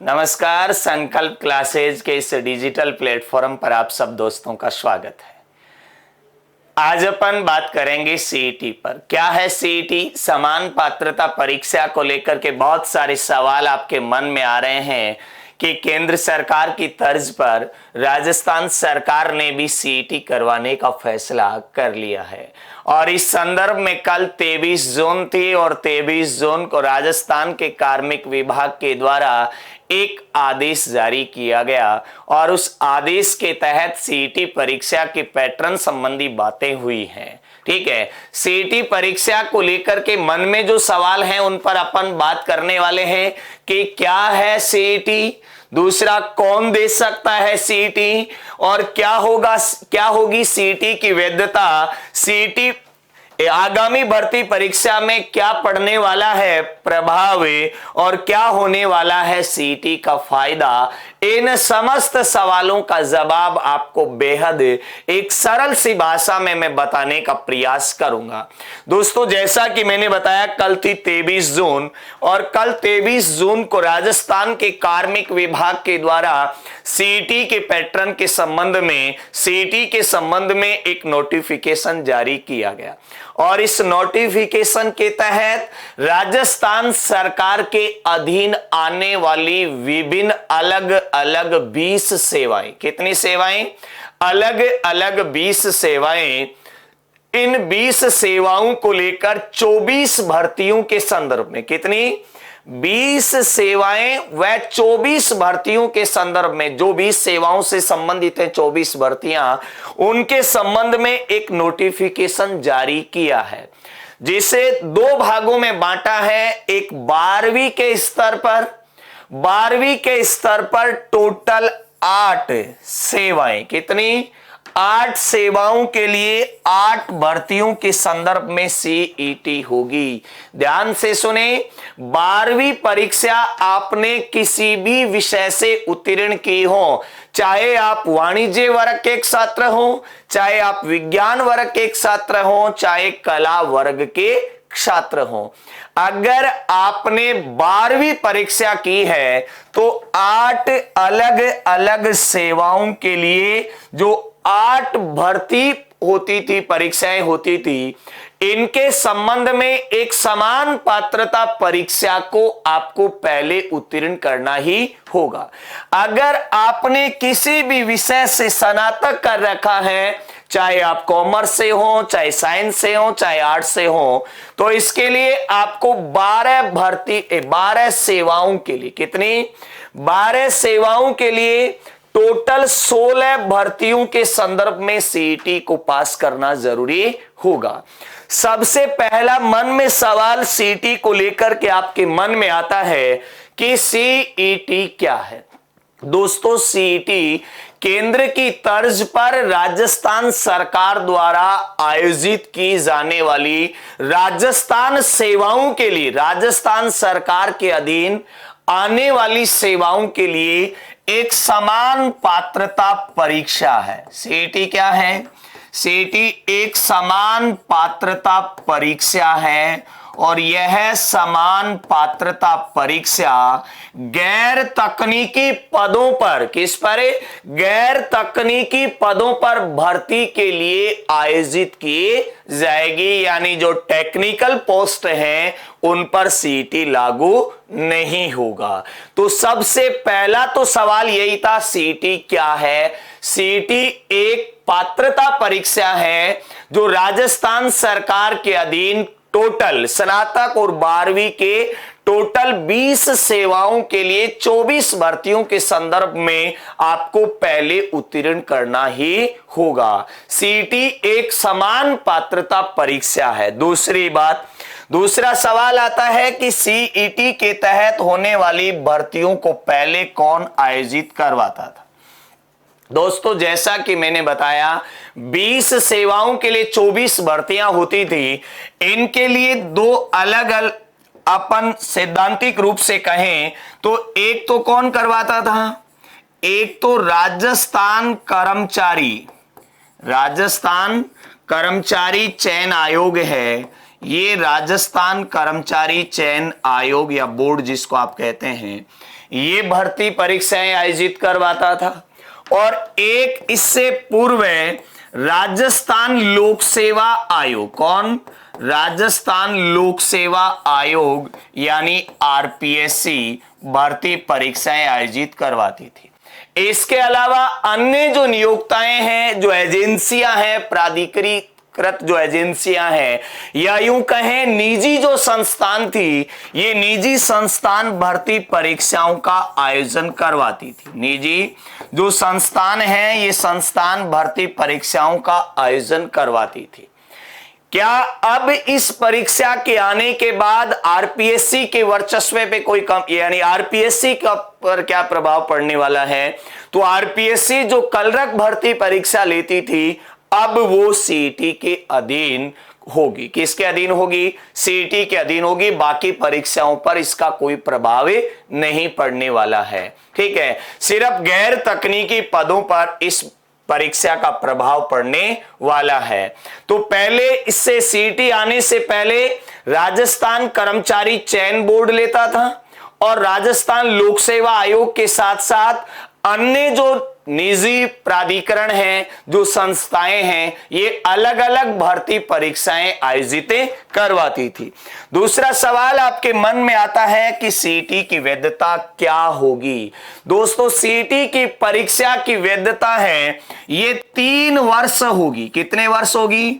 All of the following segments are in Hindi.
नमस्कार। संकल्प क्लासेज के इस डिजिटल प्लेटफॉर्म पर आप सब दोस्तों का स्वागत है। आज अपन बात करेंगे सीईटी पर। क्या है सीईटी? समान पात्रता परीक्षा को लेकर के बहुत सारे सवाल आपके मन में आ रहे हैं कि केंद्र सरकार की तर्ज पर राजस्थान सरकार ने भी सीईटी करवाने का फैसला कर लिया है और इस संदर्भ में कल 23 जून थी और 23 जून को राजस्थान के कार्मिक विभाग के द्वारा एक आदेश जारी किया गया और उस आदेश के तहत सीईटी परीक्षा के पैटर्न संबंधी बातें हुई हैं। ठीक है, सीईटी परीक्षा को लेकर के मन में जो सवाल हैं उन पर अपन बात करने वाले हैं कि क्या है सीईटी, दूसरा कौन दे सकता है सीईटी और क्या होगी सीईटी की वैधता, सीईटी आगामी भर्ती परीक्षा में क्या पड़ने वाला है प्रभाव और क्या होने वाला है सीईटी का फायदा। इन समस्त सवालों का जवाब आपको बेहद एक सरल सी भाषा में मैं बताने का प्रयास करूंगा। दोस्तों, जैसा कि मैंने बताया कल थी 23 जून और कल 23 जून को राजस्थान के कार्मिक विभाग के द्वारा सीईटी के पैटर्न के संबंध में सीईटी के संबंध में एक नोटिफिकेशन जारी किया गया और इस नोटिफिकेशन के तहत राजस्थान सरकार के अधीन आने वाली विभिन्न अलग अलग 20 सेवाएं, कितनी सेवाएं? अलग अलग 20 सेवाएं, इन 20 सेवाओं को लेकर 24 भर्तियों के संदर्भ में, कितनी? 20 सेवाएं व 24 भर्तियों के संदर्भ में, जो 20 सेवाओं से संबंधित है 24 भर्तियां, उनके संबंध में एक नोटिफिकेशन जारी किया है जिसे दो भागों में बांटा है। एक 12वीं के स्तर पर, 12वीं के स्तर पर टोटल 8 सेवाएं, कितनी? 8 सेवाओं के लिए 8 भर्तियों के संदर्भ में सीईटी होगी। ध्यान से सुने, 12वीं परीक्षा आपने किसी भी विषय से उत्तीर्ण की हो, चाहे आप वाणिज्य वर्ग के एक छात्र हो, चाहे आप विज्ञान वर्ग के एक छात्र हो, चाहे कला वर्ग के छात्र हो, अगर आपने 12वीं परीक्षा की है तो 8 अलग अलग सेवाओं के लिए जो 8 भर्ती होती थी, परीक्षाएं होती थी, इनके संबंध में एक समान पात्रता परीक्षा को आपको पहले उत्तीर्ण करना ही होगा। अगर आपने किसी भी विषय से स्नातक कर रखा है, चाहे आप कॉमर्स से हो, चाहे साइंस से हो, चाहे आर्ट्स से हो, तो इसके लिए आपको 12 सेवाओं के लिए, कितनी? 12 सेवाओं के लिए टोटल 16 भर्तियों के संदर्भ में सीईटी को पास करना जरूरी होगा। सबसे पहला मन में सवाल सीईटी को लेकर के आपके मन में आता है कि सीईटी क्या है। दोस्तों, सीईटी केंद्र की तर्ज पर राजस्थान सरकार द्वारा आयोजित की जाने वाली राजस्थान सेवाओं के लिए, राजस्थान सरकार के अधीन आने वाली सेवाओं के लिए एक समान पात्रता परीक्षा है। सीईटी क्या है? सीईटी एक समान पात्रता परीक्षा है और यह समान पात्रता परीक्षा गैर तकनीकी पदों पर, किस पर? गैर तकनीकी पदों पर भर्ती के लिए आयोजित की जाएगी, यानी जो टेक्निकल पोस्ट हैं उन पर सीईटी लागू नहीं होगा। तो सबसे पहला तो सवाल यही था, सीईटी क्या है? सीईटी एक पात्रता परीक्षा है जो राजस्थान सरकार के अधीन टोटल स्नातक और 12वीं के टोटल 20 सेवाओं के लिए 24 भर्तियों के संदर्भ में आपको पहले उत्तीर्ण करना ही होगा। सीईटी एक समान पात्रता परीक्षा है। दूसरी बात, दूसरा सवाल आता है कि सीईटी के तहत होने वाली भर्तियों को पहले कौन आयोजित करवाता था? दोस्तों, जैसा कि मैंने बताया 20 सेवाओं के लिए 24 भर्तियां होती थी। इनके लिए दो अलग अलग अपन सैद्धांतिक रूप से कहें तो एक तो कौन करवाता था? एक तो राजस्थान कर्मचारी चयन आयोग है, ये राजस्थान कर्मचारी चयन आयोग या बोर्ड जिसको आप कहते हैं, ये भर्ती परीक्षाएं आयोजित करवाता था। और एक इससे पूर्व राजस्थान लोक सेवा आयोग, कौन? राजस्थान लोक सेवा आयोग यानी आरपीएससी भर्ती परीक्षाएं आयोजित करवाती थी। इसके अलावा अन्य जो नियोक्ताएं हैं, जो एजेंसियां हैं, प्राधिकृत जो एजेंसियां हैं, या यूं कहें निजी जो संस्थान थी, ये निजी संस्थान भर्ती परीक्षाओं का आयोजन करवाती थी। निजी जो संस्थान हैं, ये संस्थान भर्ती परीक्षाओं का आयोजन करवाती थी। क्या अब इस परीक्षा के आने के बाद आरपीएससी के वर्चस्व पे कोई कम, यानी आरपीएससी पर क्या प्रभाव पड़ने वाला है? तो आरपीएससी जो कलरक भर्ती परीक्षा लेती थी, अब वो सीईटी के अधीन होगी। किसके अधीन होगी? सीईटी के अधीन होगी। बाकी परीक्षाओं पर इसका कोई प्रभाव नहीं पड़ने वाला है। ठीक है, सिर्फ गैर तकनीकी पदों पर इस परीक्षा का प्रभाव पड़ने वाला है। तो पहले इससे सीईटी आने से पहले राजस्थान कर्मचारी चयन बोर्ड लेता था, और राजस्थान लोक सेवा आयोग के साथ साथ अन्य जो निजी प्राधिकरण हैं, जो संस्थाएं हैं, ये अलग अलग भर्ती परीक्षाएं आयोजित करवाती थी। दूसरा सवाल आपके मन में आता है कि सीईटी की वैधता क्या होगी? दोस्तों, सीईटी की परीक्षा की वैधता है ये 3 वर्ष होगी। कितने वर्ष होगी?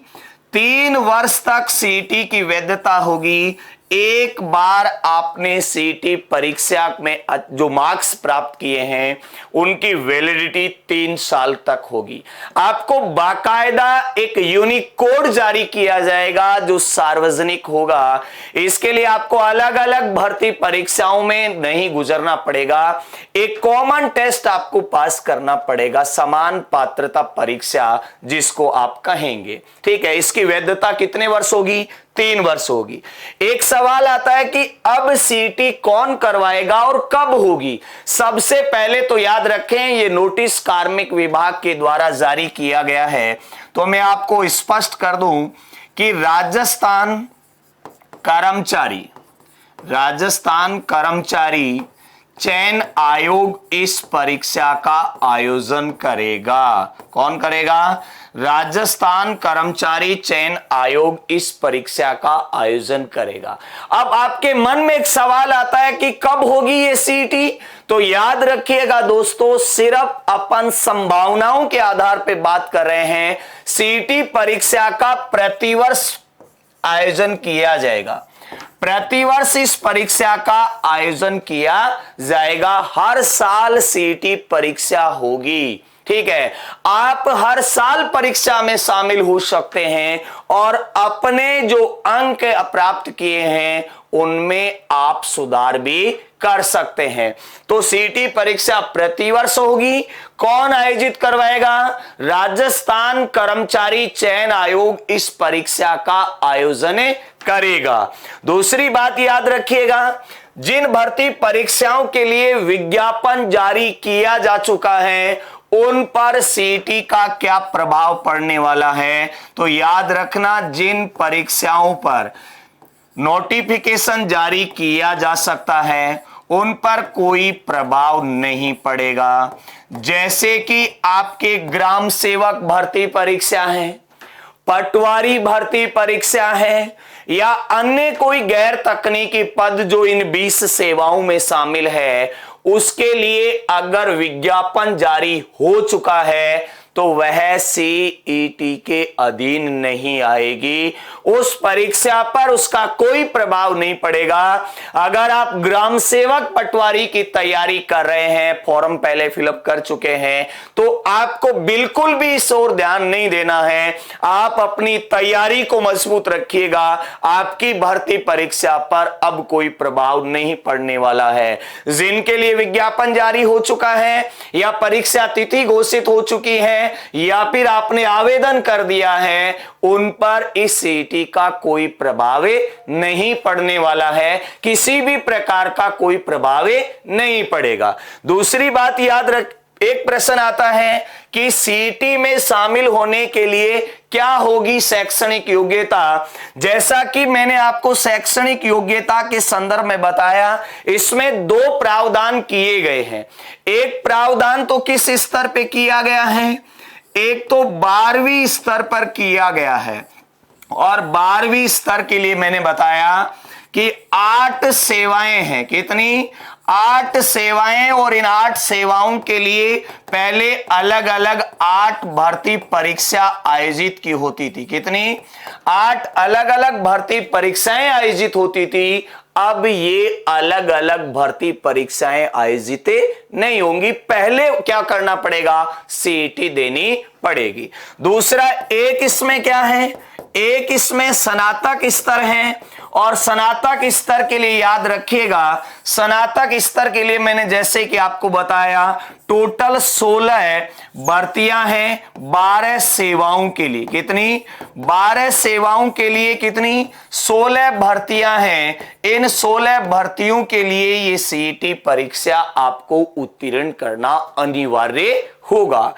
3 वर्ष तक सीईटी की वैधता होगी। एक बार आपने सीईटी परीक्षा में जो मार्क्स प्राप्त किए हैं, उनकी वैलिडिटी 3 साल तक होगी। आपको बाकायदा एक यूनिक कोड जारी किया जाएगा जो सार्वजनिक होगा। इसके लिए आपको अलग अलग भर्ती परीक्षाओं में नहीं गुजरना पड़ेगा। एक कॉमन टेस्ट आपको पास करना पड़ेगा, समान पात्रता परीक्षा जिसको आप कहेंगे। ठीक है, इसकी वैधता कितने वर्ष होगी? 3 वर्ष होगी। एक सवाल आता है कि अब सीईटी कौन करवाएगा और कब होगी? सबसे पहले तो याद रखें, ये नोटिस कार्मिक विभाग के द्वारा जारी किया गया है। तो मैं आपको स्पष्ट कर दूं कि राजस्थान कर्मचारी चयन आयोग इस परीक्षा का आयोजन करेगा। कौन करेगा? राजस्थान कर्मचारी चयन आयोग इस परीक्षा का आयोजन करेगा। अब आपके मन में एक सवाल आता है कि कब होगी ये सीईटी? तो याद रखिएगा दोस्तों, सिर्फ अपन संभावनाओं के आधार पर बात कर रहे हैं। सीईटी परीक्षा का प्रतिवर्ष आयोजन किया जाएगा। प्रतिवर्ष इस परीक्षा का आयोजन किया जाएगा। हर साल सीईटी परीक्षा होगी। ठीक है, आप हर साल परीक्षा में शामिल हो सकते हैं और अपने जो अंक प्राप्त किए हैं उनमें आप सुधार भी कर सकते हैं। तो सीईटी परीक्षा प्रतिवर्ष होगी। कौन आयोजित करवाएगा? राजस्थान कर्मचारी चयन आयोग इस परीक्षा का आयोजन करेगा। दूसरी बात याद रखिएगा, जिन भर्ती परीक्षाओं के लिए विज्ञापन जारी किया जा चुका है उन पर सीईटी का क्या प्रभाव पड़ने वाला है? तो याद रखना, जिन परीक्षाओं पर नोटिफिकेशन जारी किया जा सकता है उन पर कोई प्रभाव नहीं पड़ेगा। जैसे कि आपके ग्राम सेवक भर्ती परीक्षा है, पटवारी भर्ती परीक्षा है, या अन्य कोई गैर तकनीकी पद जो इन 20 सेवाओं में शामिल है, उसके लिए अगर विज्ञापन जारी हो चुका है तो वह सीईटी के अधीन नहीं आएगी। उस परीक्षा पर उसका कोई प्रभाव नहीं पड़ेगा। अगर आप ग्राम सेवक पटवारी की तैयारी कर रहे हैं, फॉर्म पहले फिलअप कर चुके हैं, तो आपको बिल्कुल भी इस ओर ध्यान नहीं देना है। आप अपनी तैयारी को मजबूत रखिएगा। आपकी भर्ती परीक्षा पर अब कोई प्रभाव नहीं पड़ने वाला है। जिनके लिए विज्ञापन जारी हो चुका है या परीक्षा तिथि घोषित हो चुकी है या फिर आपने आवेदन कर दिया है, उन पर इस सीईटी का कोई प्रभाव नहीं पड़ने वाला है। किसी भी प्रकार का कोई प्रभाव नहीं पड़ेगा। दूसरी बात एक प्रश्न आता है कि सीईटी में शामिल होने के लिए क्या होगी शैक्षणिक योग्यता। जैसा कि मैंने आपको शैक्षणिक योग्यता के संदर्भ में बताया, इसमें दो प्रावधान किए गए हैं। एक प्रावधान तो किस स्तर पे किया गया है, एक तो 12वीं स्तर पर किया गया है, और 12वीं स्तर के लिए मैंने बताया कि 8 सेवाएं हैं। कितनी? 8 सेवाएं, और इन 8 सेवाओं के लिए पहले अलग अलग 8 भर्ती परीक्षा आयोजित की होती थी। कितनी? 8 अलग अलग भर्ती परीक्षाएं आयोजित होती थी। अब ये अलग अलग भर्ती परीक्षाएं आयोजित नहीं होंगी, पहले क्या करना पड़ेगा, सीईटी देनी पड़ेगी। दूसरा, एक इसमें क्या है, एक इसमें स्नातक स्तर है, और स्नातक स्तर के लिए याद रखिएगा, स्नातक स्तर के लिए मैंने जैसे कि आपको बताया टोटल 16 भर्तियां हैं 12 सेवाओं के लिए। कितनी? 12 सेवाओं के लिए कितनी? 16 भर्तियां हैं। इन 16 भर्तियों के लिए ये सीईटी परीक्षा आपको उत्तीर्ण करना अनिवार्य होगा।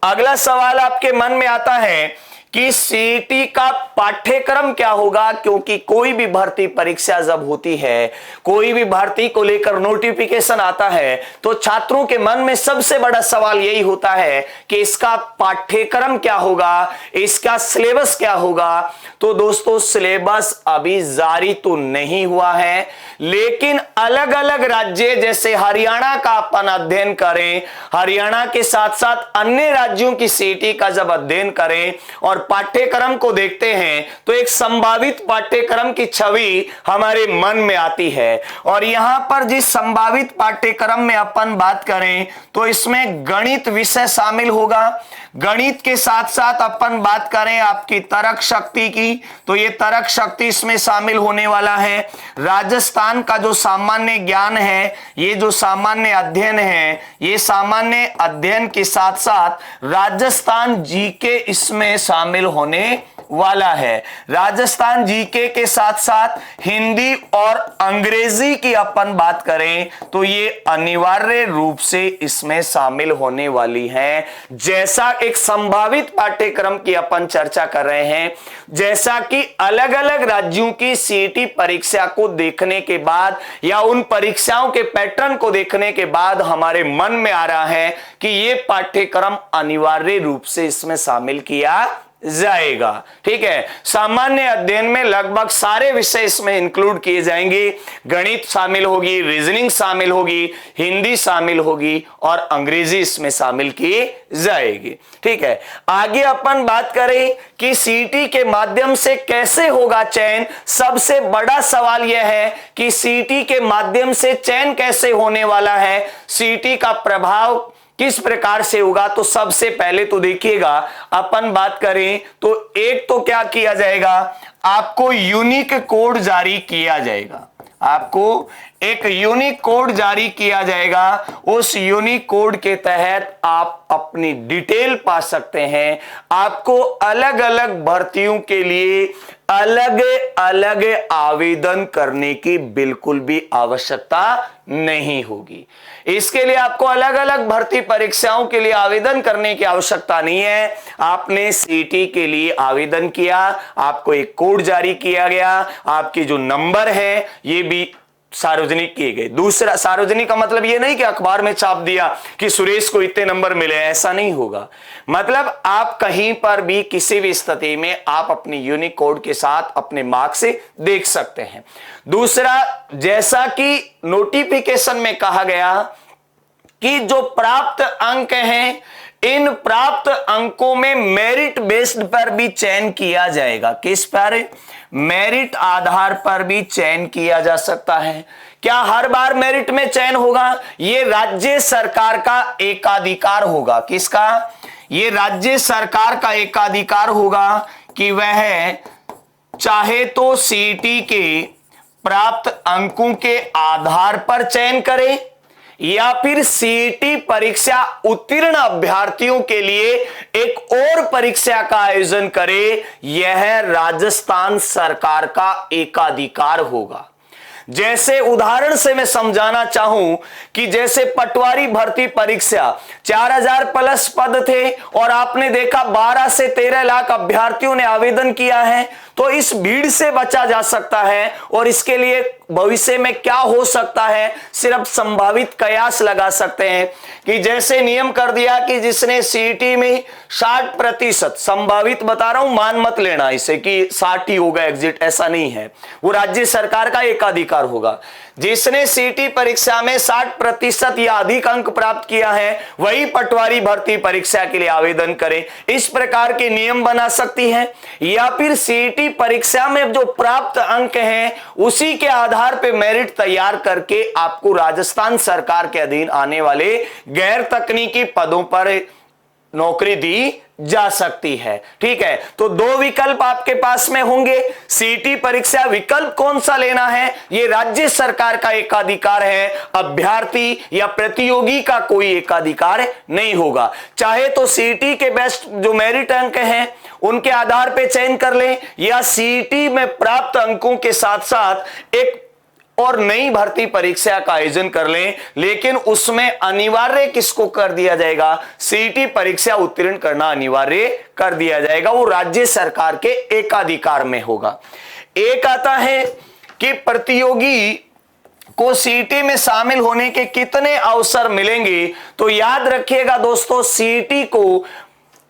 अगला सवाल आपके मन में आता है कि सीईटी का पाठ्यक्रम क्या होगा, क्योंकि कोई भी भर्ती परीक्षा जब होती है, कोई भी भर्ती को लेकर नोटिफिकेशन आता है, तो छात्रों के मन में सबसे बड़ा सवाल यही होता है कि इसका पाठ्यक्रम क्या होगा, इसका सिलेबस क्या होगा। तो दोस्तों, सिलेबस अभी जारी तो नहीं हुआ है, लेकिन अलग अलग राज्य जैसे हरियाणा का अपन अध्ययन करें, हरियाणा के साथ साथ अन्य राज्यों की सीईटी का जब अध्ययन करें और पाठ्यक्रम को देखते हैं, तो एक संभावित पाठ्यक्रम की छवि हमारे मन में आती है। और यहां पर जिस संभावित पाठ्यक्रम में अपन बात करें, तो इसमें गणित विषय शामिल होगा। गणित के साथ साथ अपन बात करें आपकी तर्क शक्ति की, तो ये तर्क शक्ति इसमें शामिल होने वाला है। राजस्थान का जो सामान्य ज्ञान है, ये जो सामान्य अध्ययन है, ये सामान्य अध्ययन के साथ साथ राजस्थान जीके इसमें शामिल होने वाला है। राजस्थान जीके के साथ साथ हिंदी और अंग्रेजी की अपन बात करें, तो ये अनिवार्य रूप से इसमें शामिल होने वाली है। जैसा एक संभावित पाठ्यक्रम की अपन चर्चा कर रहे हैं, जैसा कि अलग अलग राज्यों की सीईटी परीक्षा को देखने के बाद या उन परीक्षाओं के पैटर्न को देखने के बाद हमारे मन में आ रहा है कि ये पाठ्यक्रम अनिवार्य रूप से इसमें शामिल किया जाएगा। ठीक है, सामान्य अध्ययन में लगभग सारे विषय इसमें इंक्लूड किए जाएंगे। गणित शामिल होगी, रीजनिंग शामिल होगी, हिंदी शामिल होगी और अंग्रेजी इसमें शामिल की जाएगी। ठीक है, आगे अपन बात करें कि सीईटी के माध्यम से कैसे होगा चयन। सबसे बड़ा सवाल यह है कि सीईटी के माध्यम से चयन कैसे होने वाला है, सीईटी का प्रभाव किस प्रकार से होगा। तो सबसे पहले तो देखिएगा, अपन बात करें तो एक तो क्या किया जाएगा, आपको यूनिक कोड जारी किया जाएगा। आपको एक यूनिक कोड जारी किया जाएगा। उस यूनिक कोड के तहत आप अपनी डिटेल पा सकते हैं। आपको अलग अलग भर्तियों के लिए अलग अलग आवेदन करने की बिल्कुल भी आवश्यकता नहीं होगी। इसके लिए आपको अलग अलग भर्ती परीक्षाओं के लिए आवेदन करने की आवश्यकता नहीं है। आपने सीईटी के लिए आवेदन किया, आपको एक कोड जारी किया गया, आपके जो नंबर है ये भी सार्वजनिक किए गए। दूसरा, सार्वजनिक का मतलब ये नहीं कि अखबार में छाप दिया कि सुरेश को इतने नंबर मिले, ऐसा नहीं होगा। मतलब आप कहीं पर भी किसी भी स्थिति में आप अपनी यूनिक कोड के साथ अपने मार्क्स से देख सकते हैं। दूसरा, जैसा कि नोटिफिकेशन में कहा गया कि जो प्राप्त अंक हैं, इन प्राप्त अंकों में मेरिट बेस्ड पर भी चयन किया जाएगा। किस पर? मेरिट आधार पर भी चयन किया जा सकता है। क्या हर बार मेरिट में चयन होगा? ये राज्य सरकार का एकाधिकार होगा। किसका? ये राज्य सरकार का एकाधिकार होगा कि वह चाहे तो सीईटी के प्राप्त अंकों के आधार पर चयन करे या फिर सीईटी परीक्षा उत्तीर्ण अभ्यर्थियों के लिए एक और परीक्षा का आयोजन करे। यह राजस्थान सरकार का एकाधिकार होगा। जैसे उदाहरण से मैं समझाना चाहूं कि जैसे पटवारी भर्ती परीक्षा 4000 प्लस पद थे और आपने देखा 12 से 13 लाख अभ्यर्थियों ने आवेदन किया है, तो इस भीड़ से बचा जा सकता है। और इसके लिए भविष्य में क्या हो सकता है, सिर्फ संभावित कयास लगा सकते हैं कि जैसे नियम कर दिया कि जिसने सीईटी में 60%, संभावित बता रहा हूं, मान मत लेना इसे कि 60 ही होगा एग्जिट, ऐसा नहीं है, वो राज्य सरकार का एकाधिकार होगा। जिसने सीईटी परीक्षा में 60% या अधिक अंक प्राप्त किया है वही पटवारी भर्ती परीक्षा के लिए आवेदन करे, इस प्रकार के नियम बना सकती है। या फिर सीईटी परीक्षा में जो प्राप्त अंक हैं उसी के आधार पर मेरिट तैयार करके आपको राजस्थान सरकार के अधीन आने वाले गैर तकनीकी पदों पर नौकरी दी जा सकती है। ठीक है, तो दो विकल्प आपके पास में होंगे। सीईटी परीक्षा विकल्प कौन सा लेना है, यह राज्य सरकार का एकाधिकार है, अभ्यर्थी या प्रतियोगी का कोई एकाधिकार नहीं होगा। चाहे तो सीईटी के बेस्ट जो मेरिट अंक हैं उनके आधार पर चयन कर लें, या सीईटी में प्राप्त अंकों के साथ साथ एक और नई भर्ती परीक्षा का आयोजन कर लें, लेकिन उसमें अनिवार्य किसको कर दिया जाएगा, सीईटी परीक्षा उत्तीर्ण करना अनिवार्य कर दिया जाएगा, वो राज्य सरकार के एकाधिकार में होगा। एक आता है कि प्रतियोगी को सीईटी में शामिल होने के कितने अवसर मिलेंगे। तो याद रखिएगा दोस्तों,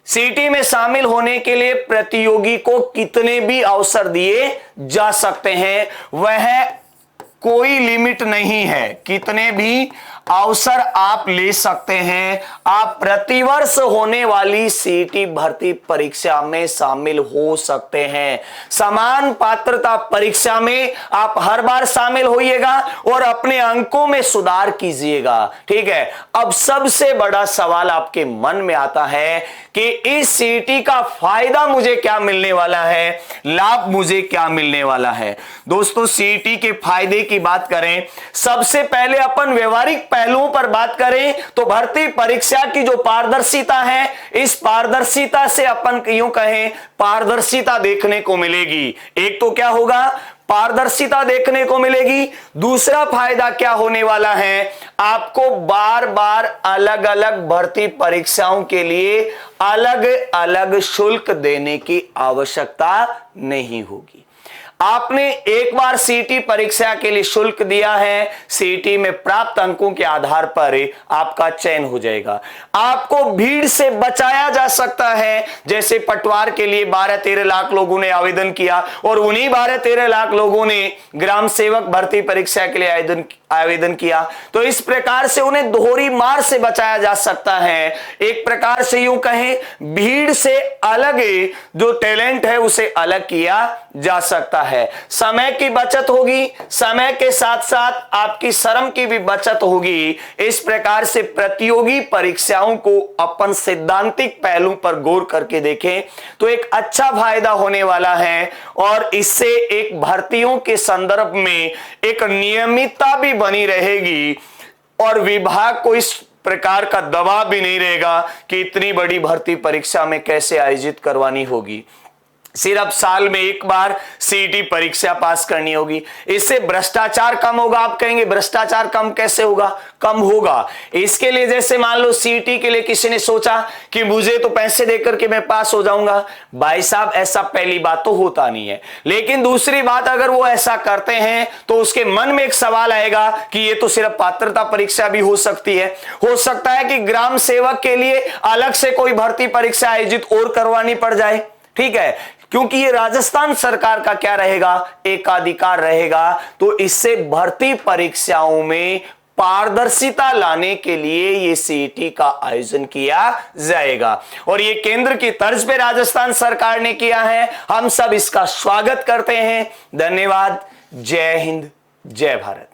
सीईटी में शामिल होने के लिए प्रतियोगी को कितने भी अवसर दिए जा सकते हैं, वह कोई लिमिट नहीं है, कितने भी अवसर आप ले सकते हैं। आप प्रतिवर्ष होने वाली सीईटी भर्ती परीक्षा में शामिल हो सकते हैं। समान पात्रता परीक्षा में आप हर बार शामिल होइएगा और अपने अंकों में सुधार कीजिएगा। ठीक है, अब सबसे बड़ा सवाल आपके मन में आता है कि इस सीईटी का फायदा मुझे क्या मिलने वाला है, लाभ मुझे क्या मिलने वाला है। दोस्तों, सीईटी के फायदे की बात करें, सबसे पहले अपन व्यवहारिक पहलुओं पर बात करें तो भर्ती परीक्षा की जो पारदर्शिता है, इस पारदर्शिता से अपन यूं कहें पारदर्शिता देखने को मिलेगी। एक तो क्या होगा, पारदर्शिता देखने को मिलेगी। दूसरा फायदा क्या होने वाला है, आपको बार बार अलग अलग भर्ती परीक्षाओं के लिए अलग अलग शुल्क देने की आवश्यकता नहीं होगी। आपने एक बार सीईटी परीक्षा के लिए शुल्क दिया है, सीईटी में प्राप्त अंकों के आधार पर आपका चयन हो जाएगा। आपको भीड़ से बचाया जा सकता है। जैसे पटवार के लिए 12-13 लाख लोगों ने आवेदन किया और उन्हीं 12-13 लाख लोगों ने ग्राम सेवक भर्ती परीक्षा के लिए आवेदन किया, तो इस प्रकार से उन्हें दोहरी मार से बचाया जा सकता है। एक प्रकार से यूं कहें भीड़ से अलग जो टैलेंट है उसे अलग किया जा सकता है। समय की बचत होगी, समय के साथ साथ आपकी श्रम की भी बचत होगी। इस प्रकार से प्रतियोगी परीक्षाओं को अपन सैद्धांतिक पहलू पर गौर करके देखें तो एक अच्छा फायदा होने वाला है और इससे एक भर्तियों के संदर्भ में एक नियमितता भी बनी रहेगी और विभाग को इस प्रकार का दबाव भी नहीं रहेगा कि इतनी बड़ी भर्ती परीक्षा में कैसे आयोजित करवानी होगी। सिर्फ साल में एक बार सीईटी परीक्षा पास करनी होगी। इससे भ्रष्टाचार कम होगा। आप कहेंगे भ्रष्टाचार कम कैसे होगा? कम होगा इसके लिए, जैसे मान लो सीईटी के लिए किसी ने सोचा कि मुझे तो पैसे देकर के मैं पास हो जाऊंगा। भाई साहब, ऐसा पहली बात तो होता नहीं है, लेकिन दूसरी बात, अगर वो ऐसा करते हैं तो उसके मन में एक सवाल आएगा कि ये तो सिर्फ पात्रता परीक्षा भी हो सकती है। हो सकता है कि ग्राम सेवक के लिए अलग से कोई भर्ती परीक्षा आयोजित और करवानी पड़ जाए। ठीक है, क्योंकि ये राजस्थान सरकार का क्या रहेगा, एकाधिकार रहेगा। तो इससे भर्ती परीक्षाओं में पारदर्शिता लाने के लिए ये सीईटी का आयोजन किया जाएगा और ये केंद्र की तर्ज पे राजस्थान सरकार ने किया है। हम सब इसका स्वागत करते हैं। धन्यवाद। जय हिंद, जय भारत।